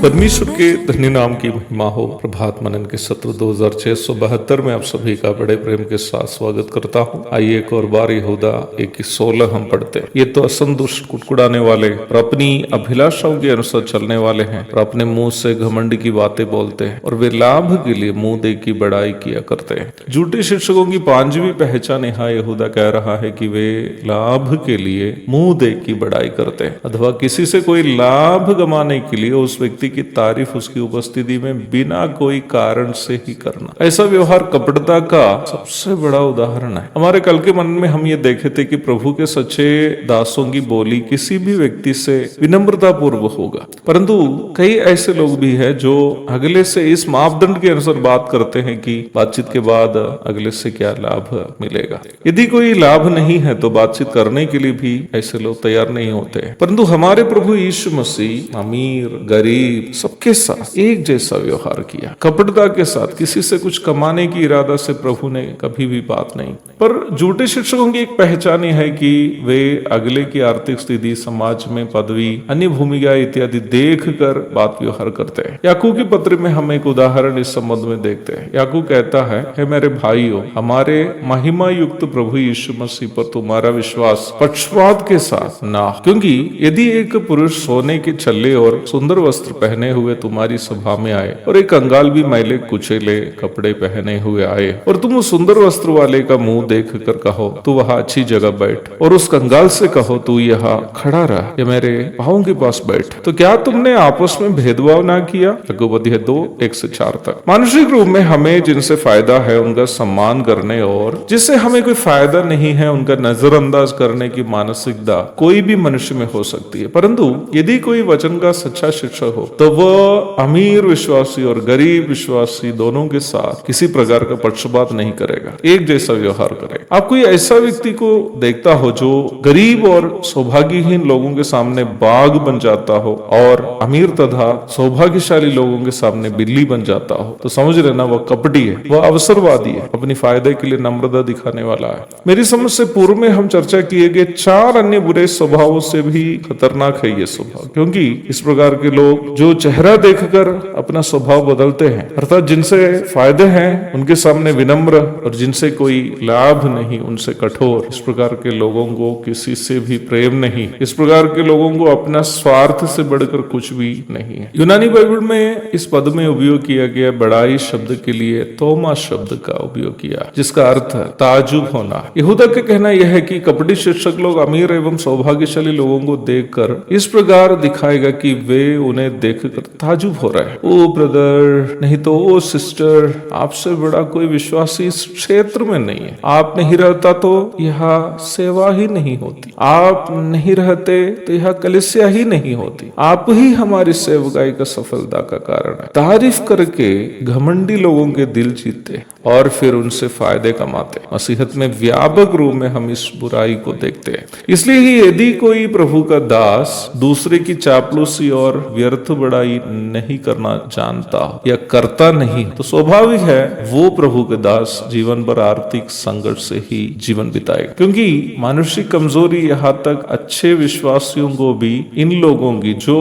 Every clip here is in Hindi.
परमेश्वर के धन्य नाम की महिमा हो। प्रभात मनन के सत्र 2672 में आप सभी का बड़े प्रेम के साथ स्वागत करता हूँ। आइए एक और बार यहूदा 1:16 हम पढ़ते हैं। ये तो असंतुष्ट कुटकुटाने वाले और अपनी अभिलाषाओं के अनुसार चलने वाले हैं और अपने मुंह से घमंड की बातें बोलते हैं और वे लाभ के लिए मुंह दे की बड़ाई किया करते हैं। झूठे शिक्षकों की 5वीं पहचान यहाँ यहूदा कह रहा है कि वे लाभ के लिए मुंह दे की बड़ाई करते हैं अथवा किसी से कोई लाभ गमाने के लिए उस व्यक्ति की तारीफ उसकी उपस्थिति में बिना कोई कारण से ही करना। ऐसा व्यवहार कपटता का सबसे बड़ा उदाहरण है। हमारे कल के मन में हम ये देखे थे कि प्रभु के सच्चे दासों की बोली किसी भी व्यक्ति से विनम्रता पूर्वक होगा, परंतु कई ऐसे लोग भी हैं जो अगले से इस मापदंड के अनुसार बात करते हैं कि बातचीत के बाद अगले से क्या लाभ मिलेगा। यदि कोई लाभ नहीं है तो बातचीत करने के लिए भी ऐसे लोग तैयार नहीं होते। परंतु हमारे प्रभु यीशु मसीह अमीर गरीब सबके साथ एक जैसा व्यवहार किया। कपटता के साथ किसी से कुछ कमाने की इरादा से प्रभु ने कभी भी बात नहीं। पर झूठे शिक्षकों की एक पहचान है कि वे अगले की आर्थिक स्थिति, समाज में पदवी, अन्य भूमिका इत्यादि देख कर बात व्यवहार करते हैं। याकूब की पत्र में हम एक उदाहरण इस संबंध में देखते हैं। याकूब कहता है, हे मेरे भाइयों, हमारे महिमा युक्त प्रभु यीशु मसीह पर तुम्हारा विश्वास पक्षपात के साथ ना, क्योंकि यदि एक पुरुष सोने के छल्ले और सुंदर वस्त्र पहने हुए तुम्हारी सभा में आए और एक कंगाल भी मैले कुचेले कपड़े पहने हुए आए और तुम उस सुंदर वस्त्र वाले का मुंह देख कर कहो तू वहां अच्छी जगह बैठ, और उस कंगाल से कहो तू यहाँ खड़ा रह या मेरे पाँव के पास बैठ, तो क्या तुमने आपस में भेदभाव ना किया। याकूब 2:1-4 तक। मानसिक रूप में हमें जिनसे फायदा है उनका सम्मान करने और जिससे हमें कोई फायदा नहीं है उनका नजरअंदाज करने की मानसिकता कोई भी मनुष्य में हो सकती है, परंतु यदि कोई वचन का सच्चा शिक्षक हो तो वह अमीर विश्वासी और गरीब विश्वासी दोनों के साथ किसी प्रकार का पक्षपात नहीं करेगा, एक जैसा व्यवहार करेगा। आप कोई ऐसा व्यक्ति को देखता हो जो गरीब और सौभाग्यहीन लोगों के सामने बाघ बन जाता हो और अमीर तथा सौभाग्यशाली लोगों के सामने बिल्ली बन जाता हो, तो समझ लेना वह कपटी है, वह अवसरवादी है, अपनी फायदे के लिए नम्रता दिखाने वाला है। मेरी समझ से पूर्व में हम चर्चा किए गए 4 अन्य बुरे स्वभावों से भी खतरनाक है ये स्वभाव, क्योंकि इस प्रकार के लोग जो चेहरा देखकर अपना स्वभाव बदलते हैं, अर्थात जिनसे फायदे हैं उनके सामने विनम्र और जिनसे कोई लाभ नहीं उनसे कठोर। इस प्रकार के लोगों को किसी से भी प्रेम नहीं, इस प्रकार के लोगों को अपना स्वार्थ से बढ़कर कुछ भी नहीं है। यूनानी बाइबल में इस पद में उपयोग किया गया बड़ाई शब्द के लिए तोमा शब्द का उपयोग किया, जिसका अर्थ है ताजुब होना। यहूदा का कहना यह है कि कपटी शिक्षक लोग अमीर एवं सौभाग्यशाली लोगों को देखकर इस प्रकार दिखाएगा कि वे उन्हें देखकर ताजुब हो रहा है। ओ ब्रदर, नहीं तो ओ सिस्टर, आपसे बड़ा कोई विश्वासी इस क्षेत्र में नहीं है। आप नहीं रहता तो यहाँ सेवा ही नहीं होती, आप नहीं रहते तो यहाँ कलीसिया ही नहीं होती, आप ही हमारी सेवकाई का सफलता का कारण है। तारीफ करके घमंडी लोगों के दिल जीतते और फिर उनसे फायदे कमाते। मसीहत में व्यापक रूप में हम इस बुराई को देखते हैं। इसलिए ही यदि कोई प्रभु का दास दूसरे की चापलूसी और व्यर्थ बड़ाई नहीं करना जानता या करता नहीं तो स्वाभाविक है वो प्रभु के दास जीवन भर आर्थिक संघर्ष से ही जीवन बिताएगा, क्योंकि मानसिक कमजोरी यहाँ तक अच्छे विश्वासियों को भी इन लोगों की जो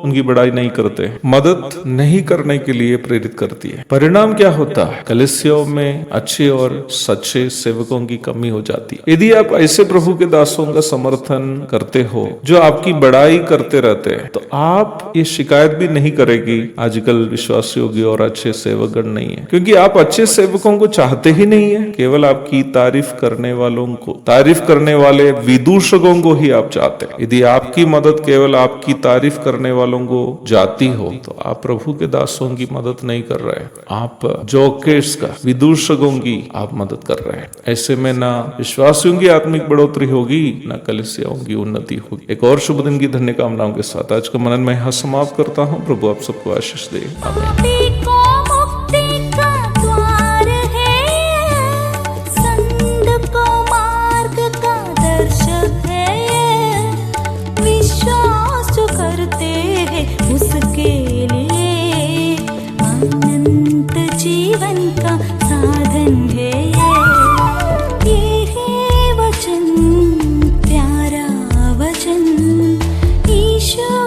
उनकी बड़ाई नहीं करते मदद नहीं करने के लिए प्रेरित करती है। परिणाम क्या होता है? कलीसिया कलीसियाओं में अच्छे और सच्चे सेवकों की कमी हो जाती है। यदि आप ऐसे प्रभु के दासों का समर्थन करते हो जो आपकी बड़ाई करते रहते हैं, तो आप ये शिकायत भी नहीं करेगी आजकल विश्वास योग्य और अच्छे सेवकगण नहीं है, क्योंकि आप अच्छे सेवकों को चाहते ही नहीं है। केवल आपकी तारीफ करने वालों को, तारीफ करने वाले विदूषकों को ही आप चाहते हैं। यदि आपकी मदद केवल आपकी तारीफ करने वालों को जाती हो, तो आप प्रभु के दासों की मदद नहीं कर रहे, आप जोकेर्स का, विदूषकों की आप मदद कर रहे हैं। ऐसे में ना विश्वासियों की आत्मिक बढ़ोतरी होगी, ना कलीसियाओं की उन्नति होगी। एक और शुभ दिन की धन्य कामनाओं के साथ आज का मनन मैं यहाँ समाप्त करता हूँ। प्रभु आप सबको आशीष दे। आमीन। जीवन का साधन है ये है वचन, प्यारा वचन ईश्वर।